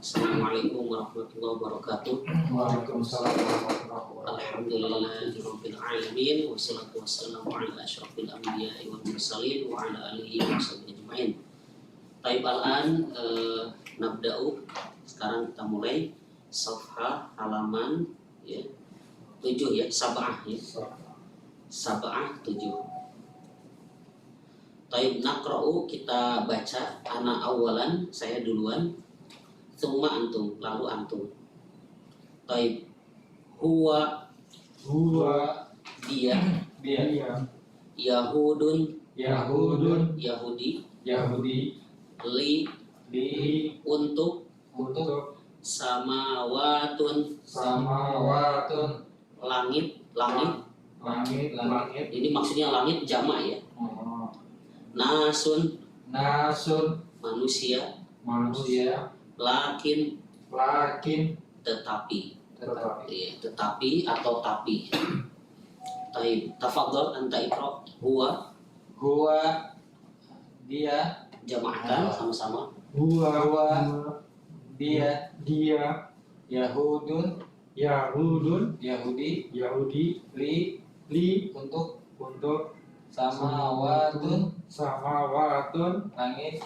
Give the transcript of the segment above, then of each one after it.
Assalamualaikum warahmatullahi wabarakatuh. Waalaikumsalam warahmatullahi wabarakatuh. Alhamdulillahirabbil alamin wassalatu wassalamu ala asyrofil anbiya'i wal mursalin wa ala alihi washabihi ajmain. Taib al-an nabda'u. Sekarang kita mulai safhah halaman 7 ya, sab'ah ya. Sab'ah 7. Taib naqra'u, kita baca ana awalan, saya duluan. Tsumma antum, lalu antum. Taib huwa dia Yahudun Yahudi li untuk samawatun langit. Ini maksudnya langit jamak ya. Nasun manusia. Lakin tetapi atau tapi. Taib tafadhol anta iqra. Huwa dia jama'atan sama-sama. huwa dia Yahudi li untuk samawatun langit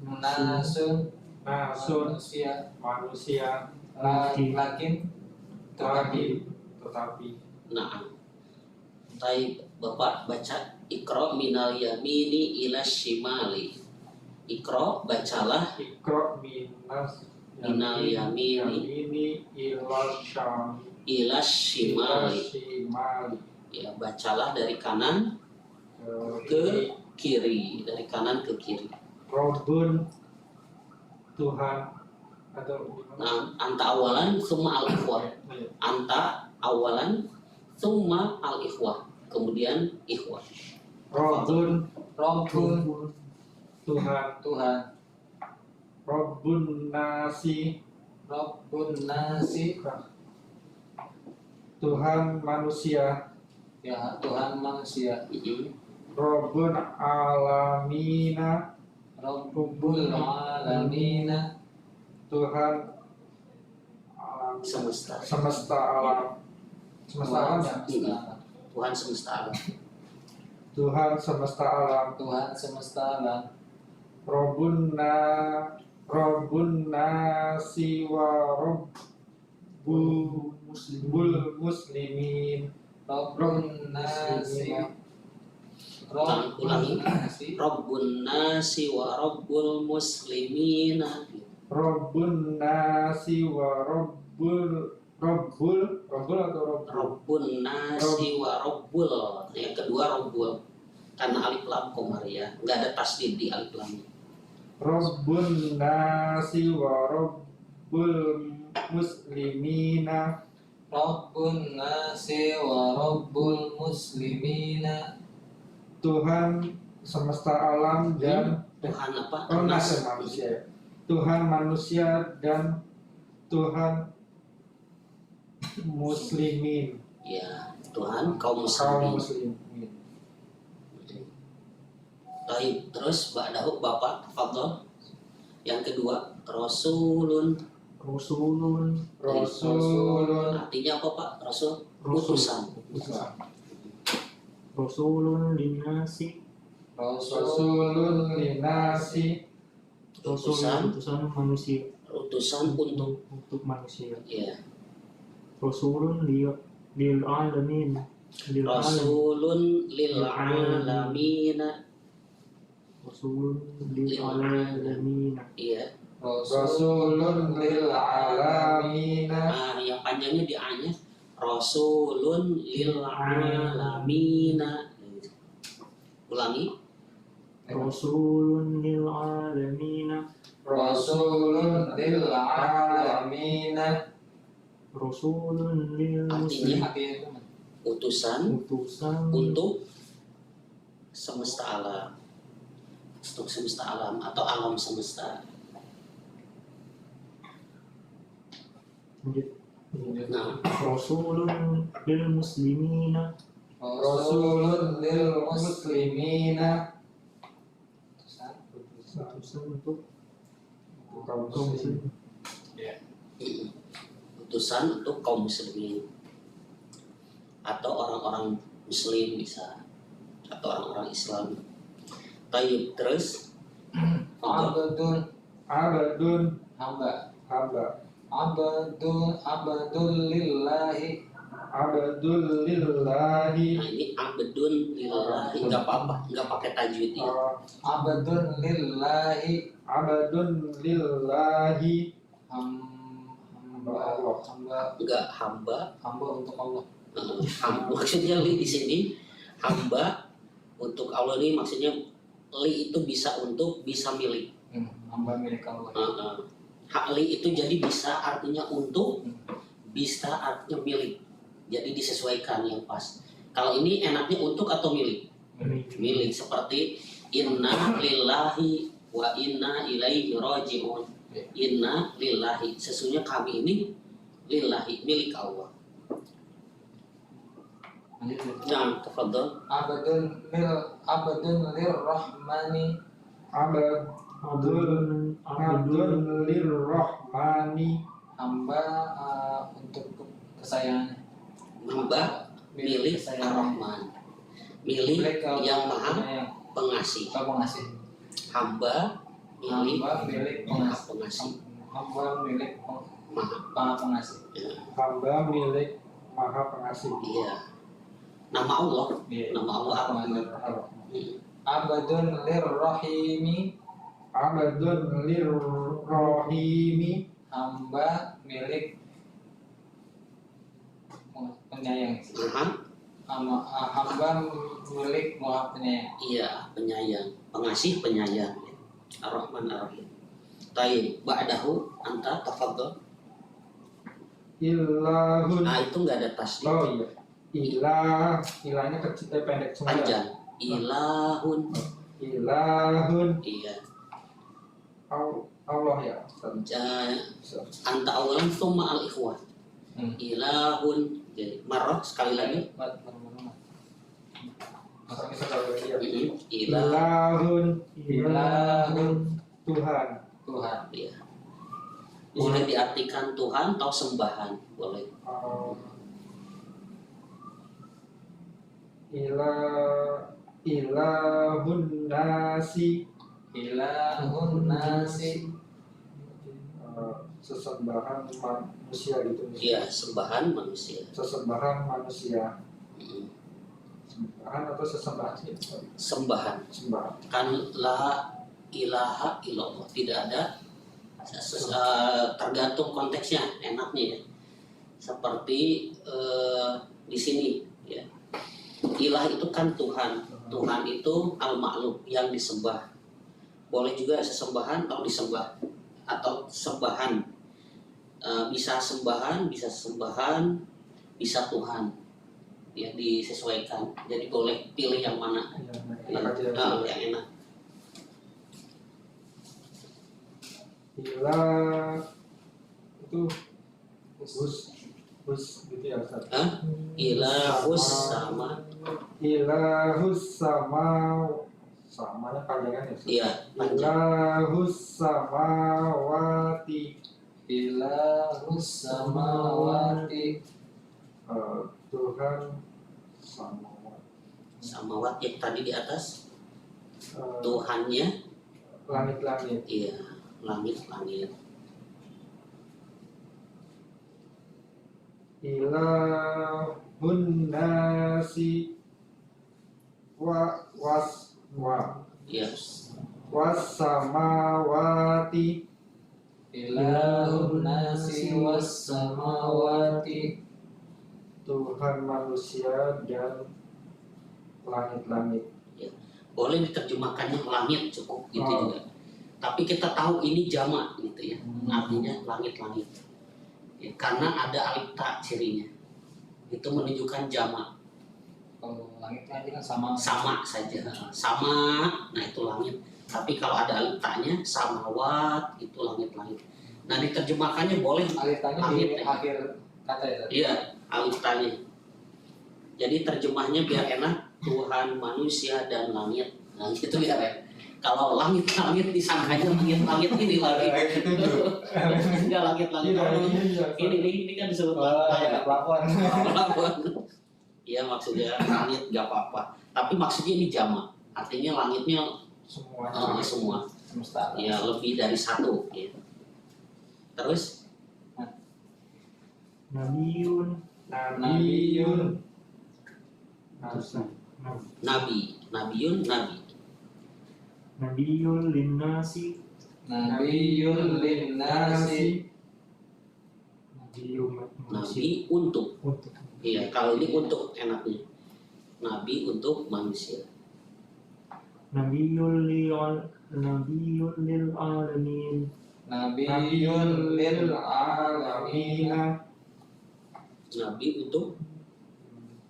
nasun manusia lakin tetapi. Nah, taib Bapak baca iqra minal yamini ila shimali. Iqra bacalah minal yamini ila shimali. Ya, bacalah dari kanan ke kiri, dari kanan ke kiri. Rabbun Tuhan atau Nah, anta awalan summa al-ikhwah. Anta awalan summa al-ikhwah. Kemudian ikhwah. Rabbun Tuhan Rabbun nasi Tuhan manusia Rabbul alamina Tuhan semesta alam ya? Tuhan semesta alam. Tuhan semesta alam Rabbun nasi wa Rabbul muslimin Ulangi. Rabbun nasi wa rabbul muslimina. Rabbun nasi wa Rabbul atau Rabbun nasi wa rabbul. Yang kedua rabbul. Karena alif lam komar ya, nggak ada tasdid di alif lam. Rabbun nasi wa Rabbul muslimina Tuhan semesta alam dan Tuhan apa? manusia. Tuhan manusia dan Tuhan muslimin. Ya, Tuhan kaum muslimin. Baik, terus ba'dahu Bapak tafadhol. Yang kedua, rasulun. Artinya apa Pak? Rasul utusan. Rasulun linnasi utusan manusia, Utusan untuk manusia. ya. Rasulun lil alamin Rasulun lil alamin. Rasulun lil alamin. Iya. Rasulun lil alamin. Nah, yang panjangnya di A-nya. Rasulun lil alamin. Ulangi. Rasulun lil alamin. Rasulun lil Artinya utusan untuk semesta alam. Untuk semesta alam atau alam semesta. Nah, Rasulun lil muslimina. Utusan Utusan untuk kaum kaum muslimin. muslimin. Utusan untuk kaum muslimin atau orang-orang muslim bisa, atau orang-orang Islam. Tayyib, terus Abdun Abadun hamba. hamba. Abdul lillahi. Abdul lillahi. nah ini abdun lillahi, nggak apa-apa, nggak pakai tajwid ya. Abdun lillahi. Abadun lillahi. Hamba Allah. Nggak hamba. hamba untuk Allah. Maksudnya li di sini hamba untuk Allah ini maksudnya li itu bisa untuk, bisa milik. Hamba milik Allah. Hak li itu jadi bisa artinya untuk, bisa artinya milik. Jadi disesuaikan yang pas. Kalau ini enaknya untuk atau milik? Milik, seperti inna lillahi wa inna ilaihi raji'un. Inna lillahi, sesungguhnya kami ini lillahi, milik Allah. Nah, tafadhol. Abdun lirrahmani. Abadun lirrahmani. Hamba untuk kesayangannya. Hamba milik Ar-Rahman, milik yang maha pengasih. pengasih. Hamba milik Hamba milik maha pengasih. pengasih. Hamba milik Maha. pengasih. Hamba milik maha pengasih. Iya. Nama Allah. Iya. Nama Allah Ar-Rahman. Abdun lirrahimi. Abadun lirrahimi. Hamba milik penyayang. Hamba milik maha penyayang. Iya, penyayang, pengasih, penyayang. Ar-Rahman Ar-Rahim. Taib, ba'dahu anta tafadhol. Ilahun. Nah, itu enggak ada tasdid. Oh iya. Ilahnya kecil pendek semua. Panjang. Ilahun. Ilahun. Iya. Allah ya. Anta awalan thumma al-ikhwan. Ilahun. Jadi marah sekali lagi. Ilahun. Ilahun. Tuhan. Tuhan. Iya. Boleh diartikan Tuhan atau sembahan, boleh. Ilahun nasi. Ilahun nasi. Sesembahan manusia gitu. Iya, sembahan manusia. Sesembahan manusia. Mm. Sembahan atau sesembahan sih? Sembahan. Sembahan. Kan la ilaha illallah, tidak ada tergantung konteksnya, enaknya ya. Seperti di sini ya. Ilah itu kan Tuhan. Tuhan itu al-ma'lum, yang disembah. Boleh juga sesembahan atau disembah, atau sembahan. Bisa sembahan, bisa sembahan, bisa Tuhan. Ya, disesuaikan. Jadi boleh pilih yang mana. Enak aja. Yang enak. Ilah itu bus gitu ya Ustaz. Ilahus sama. Ilahus samanya panjangan ya Ustaz. Iya, panjang. Ilahus samawati. Ilahus samawati. Tuhan samawati. Samawat yang tadi di atas. Eh, Tuhannya, Langit-langit. iya, langit-langit. Ilahun nasi Iya. was samawati. Ilahun nasi was samawati. Tuhan manusia dan langit-langit. Boleh diterjemahkannya langit cukup gitu Oh. juga. Tapi kita tahu ini jamak gitu ya. Artinya langit-langit. Ya, karena ada alif ta cirinya. Itu menunjukkan jamak. Kalau langit tadi kan sama. Sama saja. Sama, nah itu langit. Tapi kalau ada alif ta-nya samawat, itu langit-langit. Nah, diterjemahkannya boleh Alitannya Langit, di ya. akhir kata ya. iya, alif ta-nya. Jadi terjemahnya biar enak, Tuhan, manusia dan langit. Nah, gitu ya, Ren. Kalau langit-langit disangkanya langit-langit ini lagi. Enggak langit-langit. Ini kan disebut langit. Pelafon. Iya maksudnya langit nggak apa-apa. Tapi maksudnya ini jamak. Artinya langitnya Semuanya. semua. Semesta. Ya lebih dari satu. Ya. Terus Nabiun Nabiun. nabiun nabi. Nabiul linnasi Nabiyul linnasi. Nabi umat manusia Nabi untuk. untuk Iya kalau ini untuk enaknya. Nabi untuk manusia. Nabiul lil alamin Nabiyul lil alamin. Nabi untuk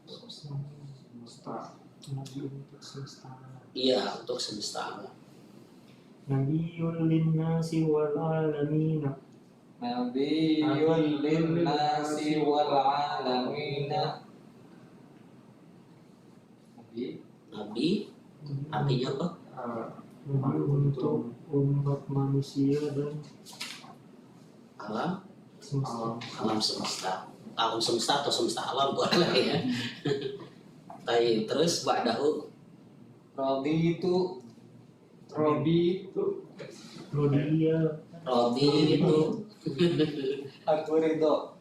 Semesta. Nabi untuk semesta untuk semesta alam. Nabiul linnasi wal alamin Nabiyul linnasi wal alamin. Nabi artinya apa? Nabi untuk umat manusia dan Alam semesta alam semesta. Alam semesta atau semesta alam boleh ya. Tapi terus ba'dahu Raditu. Robi itu Rodia Rodi itu Aku ridho.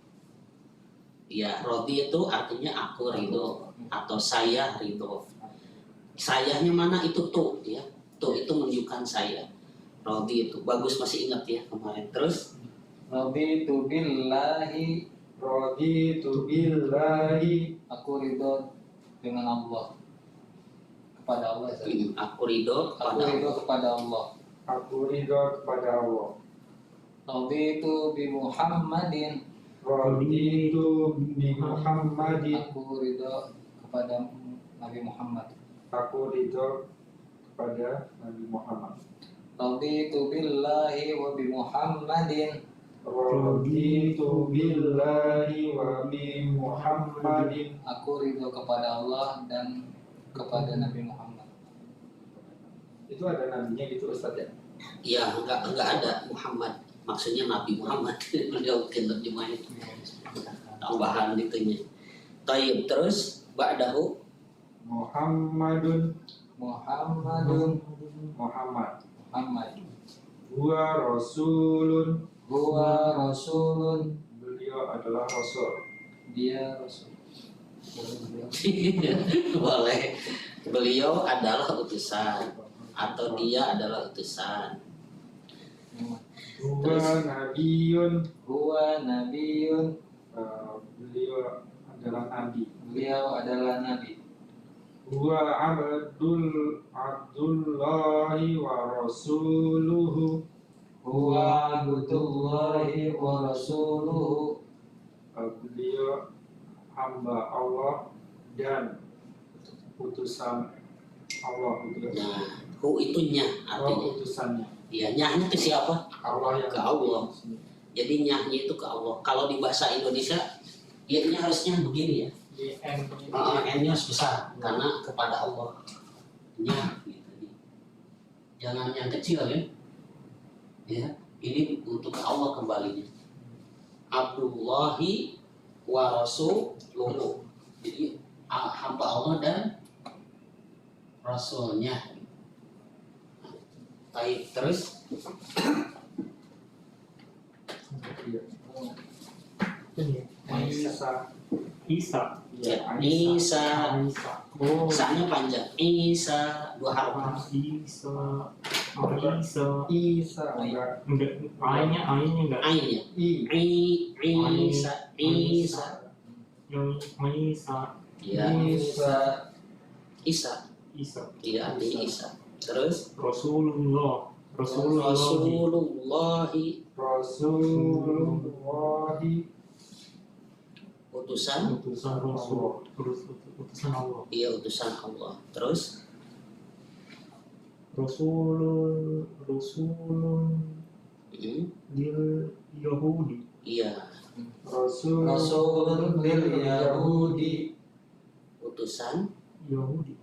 ya Rodi itu artinya aku ridho atau saya ridho. Sayanya mana itu tuh ya. Tuh itu menunjukkan saya. Rodi itu bagus masih ingat ya kemarin. Terus Raditu billahi. Raditu billahi. Aku ridho dengan Allah. Kepada Allah. aku ridho Aku pada ridho kepada Allah. Aku ridho kepada Allah. Raditu bi Muhammadin. Raditu bi Muhammadin. Aku ridho kepada Nabi Muhammad. Aku ridho kepada Nabi Muhammad. Raditu billahi wa bi Muhammadin. Raditu billahi wa bi Muhammadin. Aku ridho kepada Allah dan kepada Nabi Muhammad. Itu ada nabinya gitu Ustaz ya? ya enggak ada Muhammad maksudnya Nabi Muhammad beliau mungkin terjemahin tambahan itunya. Tayyib terus ba'dahu Muhammadun. Muhammadun. Muhammad. Muhammad. Huwa Rasulun. Huwa Rasulun. Beliau adalah Rasul. Dia Rasul. boleh beliau adalah utusan atau dia adalah utusan. Huwa Nabiyun. Huwa Nabiyun. Beliau adalah Nabi. Beliau adalah Nabi. Huwa Abdullahi wa Rasuluhu. Huwa Abdullahi wa Rasuluhu. Beliau hamba Allah dan utusan Allah gitu. Nah, hu itu nya artinya. Utusannya. Ya, nyahnya ke siapa? Allah yang Ke Allah. Jadi nyahnya itu ke Allah. Kalau di bahasa Indonesia, ya-nya harusnya begini ya. N-nya harus besar karena kepada Allah. Nyah gitu. Jangan yang kecil ya. Ya, ini untuk ke Allah kembalinya. Abdullahi wa Rasuluhu. Jadi hamba Allah dan Rasulnya. Baik, terus Isa. Isa ya, Isa. oh Sa-nya panjang. Isa dua haruf. Isa Isa enggak. enggak ainnya enggak Ainnya. Isa. Isa. yang Isa Ya, Isa. Isa. Isa Iya, artinya Isa. Terus Rasulullah Rasulullahi Rasulullahi. utusan. utusan Rasul utusan Allah Iya, utusan Allah. Terus Rasulun hmm, lil Yahudi iya, Rasulun lil Yahudi. utusan Yahudi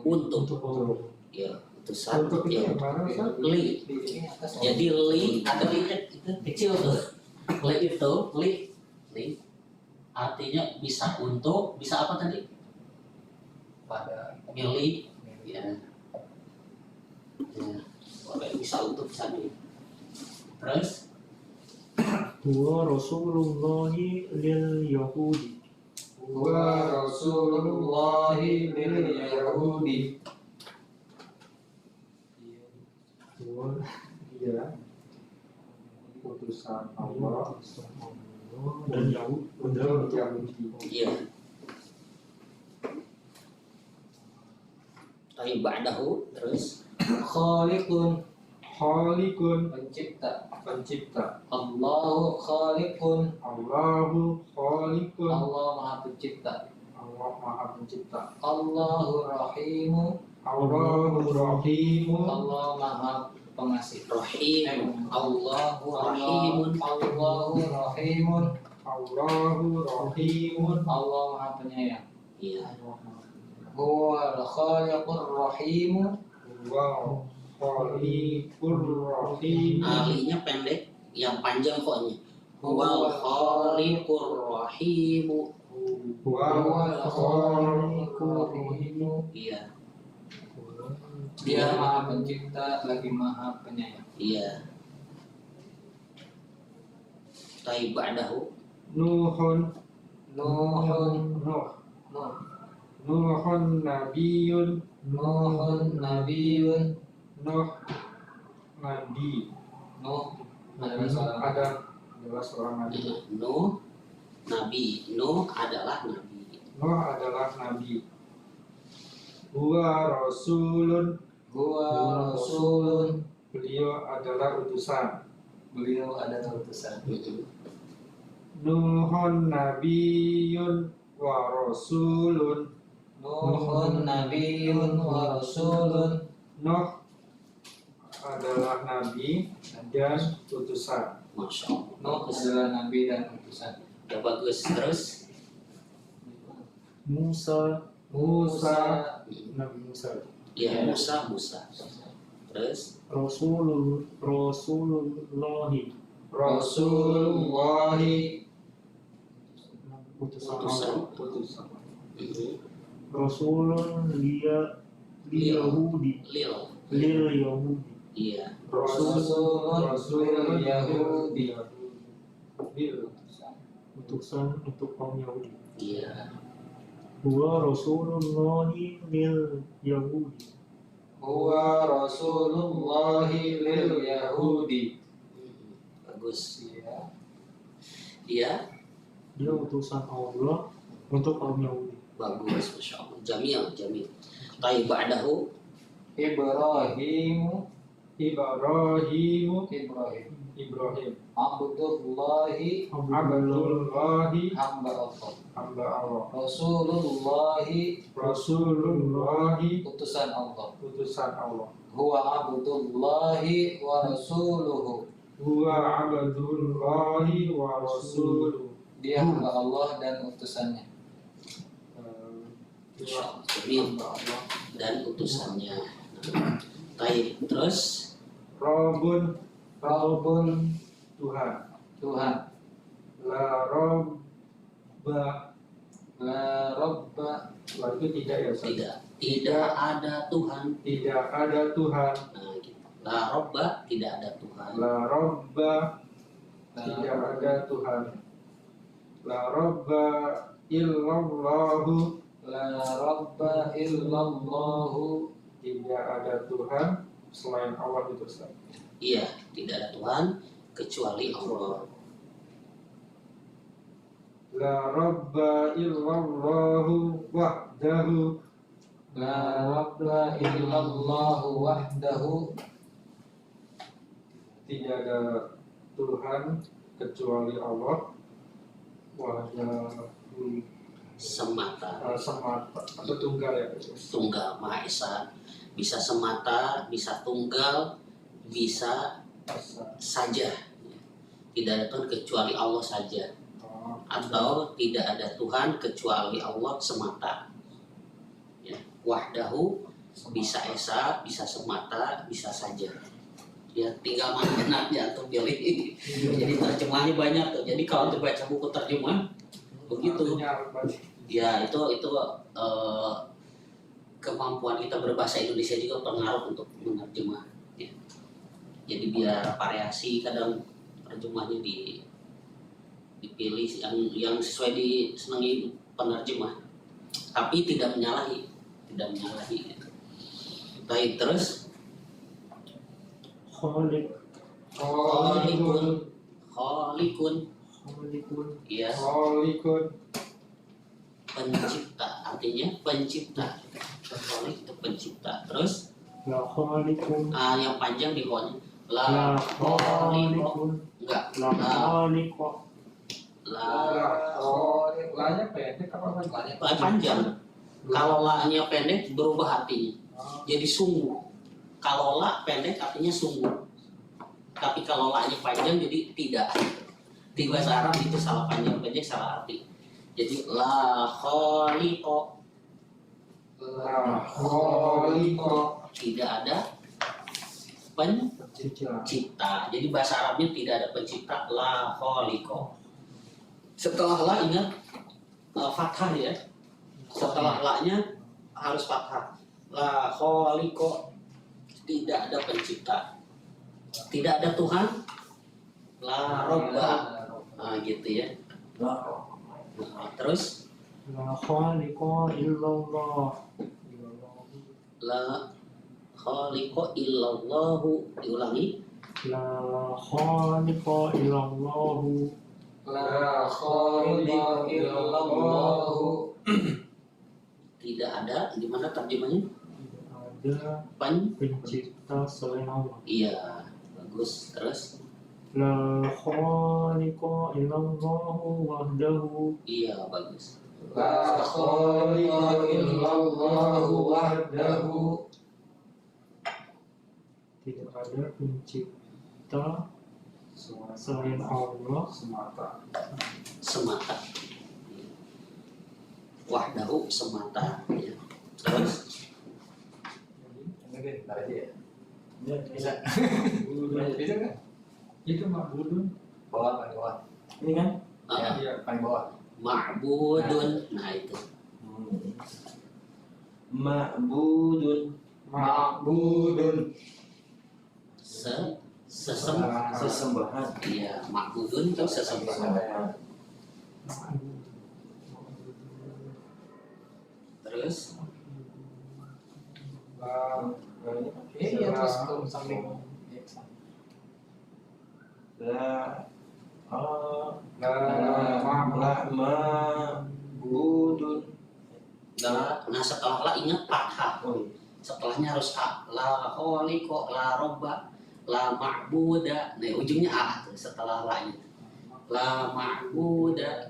untuk untuk Allah ya utusan Untuk ini ya. yang mana Ustaz? Li. Di ini atas. Jadi li ada li itu kecil tuh. Li artinya bisa untuk, bisa apa tadi? Pada Milih ya. Ya. Boleh bisa untuk bisa milih. Terus Huwa Rasulullahi lil Yahudi. Wa Rasulullahi lil Yahudi. Huwa dia utusan Allah Dan Yahudi. untuk Yahudi. iya. Tapi ba'dahu terus Khaliqun, Khaliqun pencipta. pencipta. Allahu khaliqun, Allahu Khaliqun. Allah maha pencipta. Allah Maha Pencipta. Allahu rahimu, Allahu Rahimu. Allah maha pengasih. rahim. Allahu rahimun. Allahu rahimun, Allahu Rahimun. Allah maha penyayang. Iya. Huwa al-khaliqur rahimu, Wa Khaliqur Rahim. Alinya pendek, yang panjang koknya. Huwal khaliqur rahimu. Wa khaliqur rahimu. Iya. Dia maha pencipta lagi maha penyayang. Iya. Tapi ba'dahu Nuhun. Nuhun, Nuh. Nuh, Nuhun Nabiyun. Nuhun nabiyun, Nuh Nabi. Nuh adalah seorang Ada adalah seorang nabi. Nuh nabi. Nuh adalah nabi. Nuh adalah nabi. Huwa Rasulun. Huwa rasulun, Beliau adalah utusan. beliau adalah utusan. Nuhun Nabiyun wa Rasulun. Nuhun nabiyun wa rasulun, Nuh adalah nabi dan utusan. Masya Allah. Nuh Bagus. adalah nabi dan utusan. Ya, bagus. Terus Musa, Musa. Nabi Musa. ya Musa. Terus Rasulullahi, Rasulullahi. utusan Utusan. Allah. Utusan. Rasulun Yahudi, lil. lil Yahudi. Iya. Rasulun lil Yahudi. Lil. Utusan untuk kaum Yahudi. Iya. Huwa Rasulullahi lil Yahudi. Huwa rasulullahi lil Yahudi. Bagus. Ya. Iya. Dia utusan Allah untuk kaum Yahudi. Bagus. Masya Allah. Jamil. Tapi ba'dahu Ibrahimu, Ibrahimu. Ibrahim. Ibrahim. Abdullahi, Abdullahi. hamba Allah. Hamba Allah. Rasulullahi, Rasulullahi. utusan Allah. Utusan Allah. Huwa abdullahi wa rasuluhu. Huwa Abdullahi wa Rasuluhu. Dia hamba Allah dan utusannya. Masya Allah. Jamil. Hamba Allah. Dan utusannya. Baik. Terus Rabbun. Rabbun, Tuhan. Tuhan. La Rabba. La Rabba, Itu tidak ya Ustaz? tidak ada Tuhan. Tidak ada Tuhan. Nah, gitu. La Robba, tidak ada Tuhan. La Rabba. La Tidak ada Tuhan. La Rabba illallahu. La Rabba illallahu. Tidak ada Tuhan selain Allah itu Ustaz. Iya, tidak ada Tuhan kecuali Allah. La Rabba illallahu wahdahu. La Rabba illallahu wahdahu. Tidak ada Tuhan kecuali Allah. Wahdahu Semata, semata atau tunggal ya. tunggal, Maha Esa. Bisa semata, bisa tunggal, bisa saja. Tidak ada Tuhan kecuali Allah saja. Atau tidak ada Tuhan kecuali Allah semata. Ya. Wahdahu bisa esa, bisa semata, bisa saja. Ya tinggal maknanya atau pilih. Jadi terjemahnya banyak tuh. Jadi kalau dibaca buku terjemah begitu. Ya itu kemampuan kita berbahasa Indonesia juga pengaruh untuk menerjemah. Ya. Jadi biar variasi kadang terjemahnya dipilih yang sesuai disenangi penerjemah. Tapi tidak menyalahi. Gitu. Baik, terus Kholikun. Ya, pencipta, artinya pencipta. Kholik itu pencipta. Terus yang panjang di khonya. La kholiko. Enggak. La-nya pendek apa Panjang. Kalau la-nya pendek berubah artinya. Jadi sungguh. Kalau la pendek artinya sungguh. Tapi kalau la-nya panjang jadi tidak. Di bahasa Arab itu salah panjang pendek salah arti. Jadi la khaliqo. Tidak ada pencipta. Jadi bahasa Arabnya tidak ada pencipta, la khaliqo. Setelah la ingat fathah ya. Setelah la-nya harus fathah. La khaliqo. Tidak ada pencipta. Tidak ada Tuhan. La robba. Nah, gitu ya. Nah, terus La khaliqa illallah. la khaliqa illallahu. Diulangi. La khaliqa illallahu. La khaliqa illallahu. Tidak ada. Gimana terjemahnya? Tidak ada pencipta selain Allah. Iya, bagus. Terus La khaliqa illallahu wahdahu. iya, bagus. La khaliqa illallahu wahdahu. Tidak ada pencipta selain Allah Semata. Wahdahu semata. Ya. Terus Mungkin ntar aja ya. Bisa. Bisa kan? Itu ma'budun. Bawah paling bawah. Ini kan? ah, Iya. Paling bawah. ma'budun. Nah itu. Ma'budun. Ma'budun. Sesembahan. Iya, ma'budun itu sesembahan. Terus Iya terus ke samping. La ma'budun. nah setelah la ingat fathah. Setelahnya harus a. La khaliqa, la robba, la ma'buda. Nah ujungnya a tuh, setelah la-nya. La ma'buda.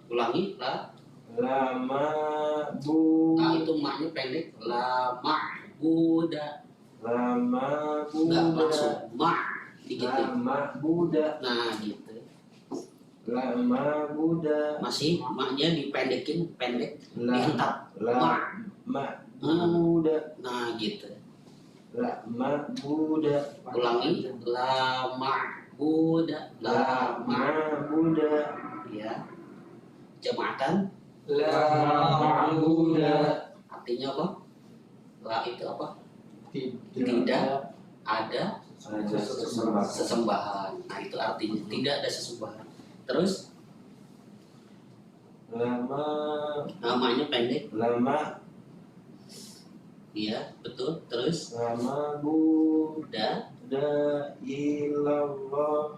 Ulangi la. La ma'bud. Nah itu maknya pendek. La ma'buda. La Enggak ma'buda. langsung ma La digituin. ma'buda. Nah gitu. La ma'buda. Masih maknya dipendekin, pendek, La dihentak. Ma. ma'buda. Nah gitu. La ma'buda. Ulangi. La ma'buda. La ma'buda. ya. Jamaatan. La ma'buda. Artinya apa? La itu apa? Tidak Ada sesembahan. Nah itu artinya tidak ada sesembahan. Terus Lama namanya pendek. lama Iya betul. Terus lama Buddha ilallah.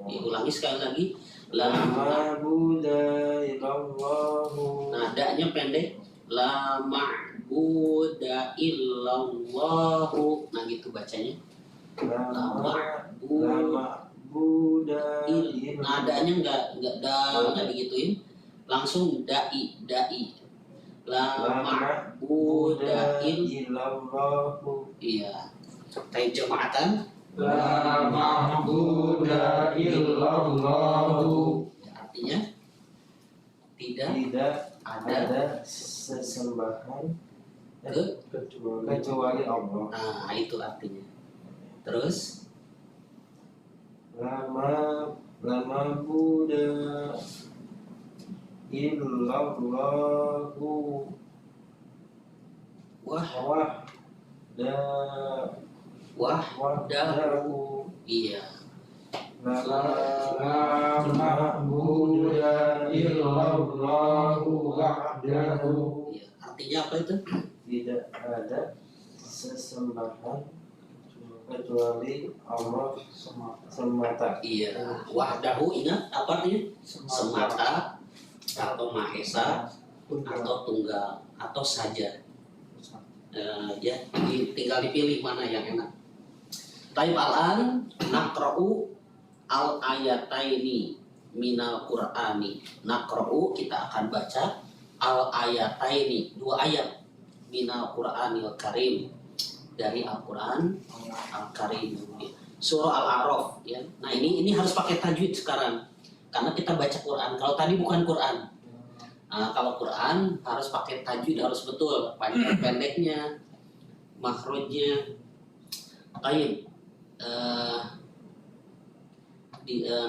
diulangi sekali lagi. Lama Lama. Buddha ilallah. Nah da-nya pendek. La ma'buda illallahu. Nah gitu bacanya. Lama Buddha Nah da-nya enggak digituin. Langsung dai. La ma'buda ilallah. Iya. Taib jamaatan. La ma'buda illallahu. Ya, artinya tidak Tidak ada sesembahan kecuali Allah. Nah, itu artinya. Terus lama Buddha illallahu wahdahu. Iya. La ma'buda illallahu wahdahu. Iya. Artinya apa itu? Tidak ada sesembahan kecuali Allah semata. Iya. Wahdahu, ingat apa artinya? Semata atau mahesa atau tunggal atau saja. Ya, tinggal dipilih mana yang enak. Taib al-an naqra'u al-ayataini minal qur'ani. Naqra'u, kita akan baca al-ayataini, 2 ayat minal qur'anil karim, dari Al-Quran Al-Karim. Surah Al-A'raf ya. Nah, ini harus pakai tajwid sekarang karena kita baca Quran. Kalau tadi bukan Quran. Nah, kalau Quran harus pakai tajwid, harus betul panjang pendeknya, makhrajnya. Baik.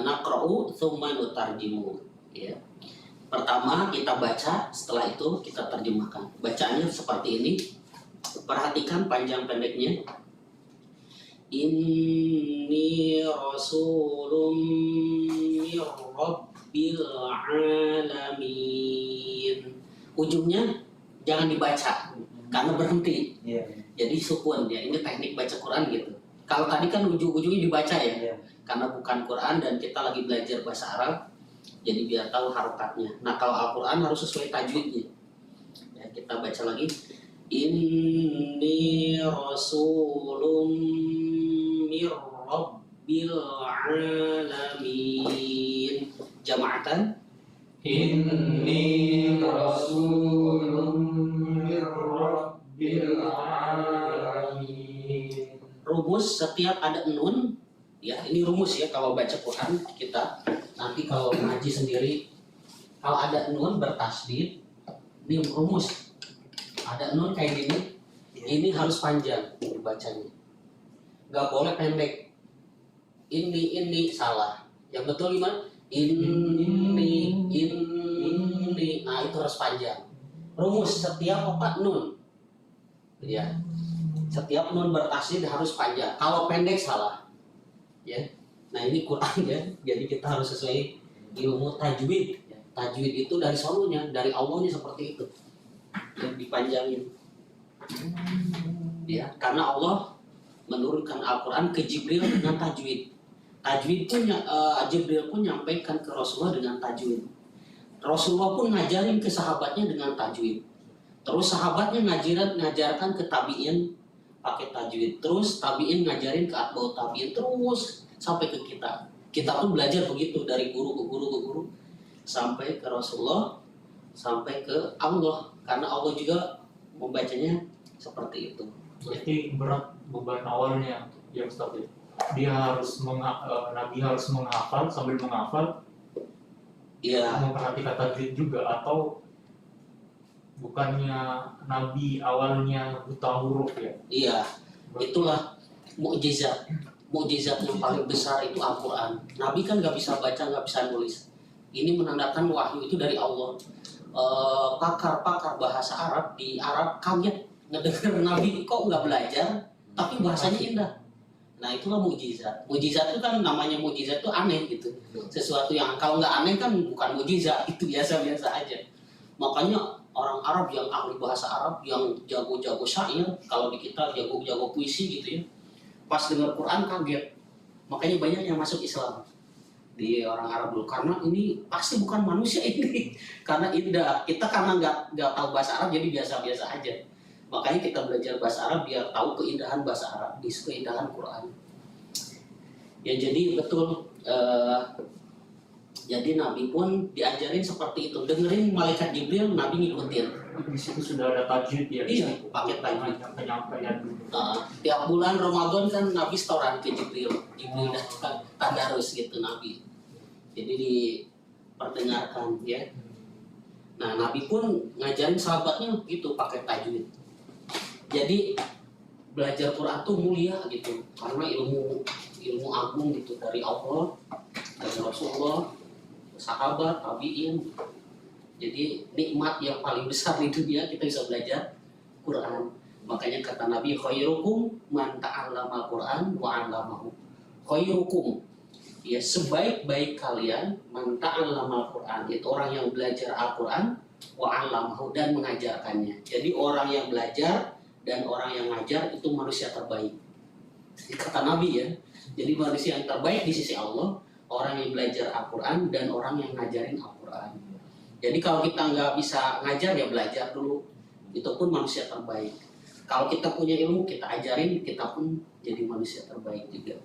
Naqra'u tsumma nutarjimu ya. Pertama kita baca, setelah itu kita terjemahkan. Bacaannya seperti ini. Perhatikan panjang pendeknya. Inni rasulun mir rabbil alamin. Ujungnya jangan dibaca karena berhenti. Iya. Jadi sukun ya. Ini teknik baca Quran gitu. Kalau tadi kan ujung-ujungnya dibaca ya. Iya. Karena bukan Quran dan kita lagi belajar bahasa Arab, jadi biar tahu harokatnya. Nah, kalau Al-Quran harus sesuai tajwidnya. Ya, kita baca lagi. Inni rasulun mir rabbil alamin. Jama'atan. Inni rasulun mir rabbil alamin. Rumus setiap ada nun, ya ini rumus ya kalau baca Quran kita. Nanti kalau ngaji sendiri, kalau ada nun bertasdid, ini rumus. Ada nun kayak gini, ini harus panjang dibacanya. Gak boleh pendek. Ini salah. Yang betul gimana? Ini. Nah, itu harus panjang. Rumus setiap apa nun. Ya. Setiap nun bertasdid harus panjang. Kalau pendek salah. Ya. Nah, ini Quran ya. Jadi kita harus sesuai ilmu tajwid. Ya. Tajwid itu dari solonya, dari Allahnya seperti itu. Yang dipanjangin. Ya, karena Allah menurunkan Al-Quran ke Jibril dengan tajwid. Tajwid pun Jibril pun nyampaikan ke Rasulullah dengan tajwid. Rasulullah pun ngajarin ke sahabatnya dengan tajwid. Terus sahabatnya ngajarkan ke tabi'in pakai tajwid. Terus tabi'in ngajarin ke atba'ut tabi'in, terus sampai ke kita. Kita pun belajar begitu dari guru ke guru ke guru sampai ke Rasulullah, sampai ke Allah. Karena Allah juga membacanya seperti itu. Berarti berat beban awalnya yang seperti dia harus Nabi harus menghafal, sambil menghafal Iya. memperhatikan tajwid juga, atau bukannya Nabi awalnya buta huruf ya? Iya, itulah mukjizat. Mukjizat yang paling besar itu Al-Quran. Nabi kan nggak bisa baca, nggak bisa nulis. Ini menandakan wahyu itu dari Allah. Pakar-pakar bahasa Arab di Arab kaget ngedenger Nabi kok nggak belajar, tapi bahasanya indah. Nah, itulah mukjizat. Mukjizat itu kan namanya mukjizat itu aneh gitu. Sesuatu yang kalau nggak aneh kan bukan mukjizat, itu biasa-biasa aja. Makanya orang Arab yang ahli bahasa Arab, yang jago-jago syair, kalau di kita jago-jago puisi gitu ya, pas dengar Quran kaget. Makanya banyak yang masuk Islam di orang Arab dulu, karena ini pasti bukan manusia ini. Karena indah. Kita karena nggak tahu bahasa Arab jadi biasa-biasa aja. Makanya kita belajar bahasa Arab biar tahu keindahan bahasa Arab, keindahan Quran. Ya, jadi betul. Jadi Nabi pun diajarin seperti itu. Dengerin malaikat Jibril, Nabi ngikutin. Di situ sudah ada tajwid ya? Iya, pakai tajwid. Penyampaian. Tiap bulan Ramadan kan Nabi setoran ke Jibril. Jibril datang tadarus gitu Nabi. Jadi diperdengarkan ya. Nah, Nabi pun ngajarin sahabatnya gitu pakai tajwid. Jadi belajar Quran tuh mulia gitu, karena ilmu agung gitu dari Allah, dari Rasulullah, sahabat, tabi'in. Jadi nikmat yang paling besar di dunia kita bisa belajar Quran. Makanya kata Nabi, khairukum man ta'allama Quran wa 'allamahu. Khairukum, ya sebaik-baik kalian man ta'allama Quran, itu orang yang belajar Al-Quran wa 'allamahu dan mengajarkannya. Jadi orang yang belajar dan orang yang ngajar itu manusia terbaik. Kata Nabi ya. Jadi manusia yang terbaik di sisi Allah, orang yang belajar Al-Quran dan orang yang ngajarin Al-Quran. Jadi kalau kita nggak bisa ngajar ya belajar dulu, itu pun manusia terbaik. Kalau kita punya ilmu kita ajarin, kita pun jadi manusia terbaik juga.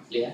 Ya.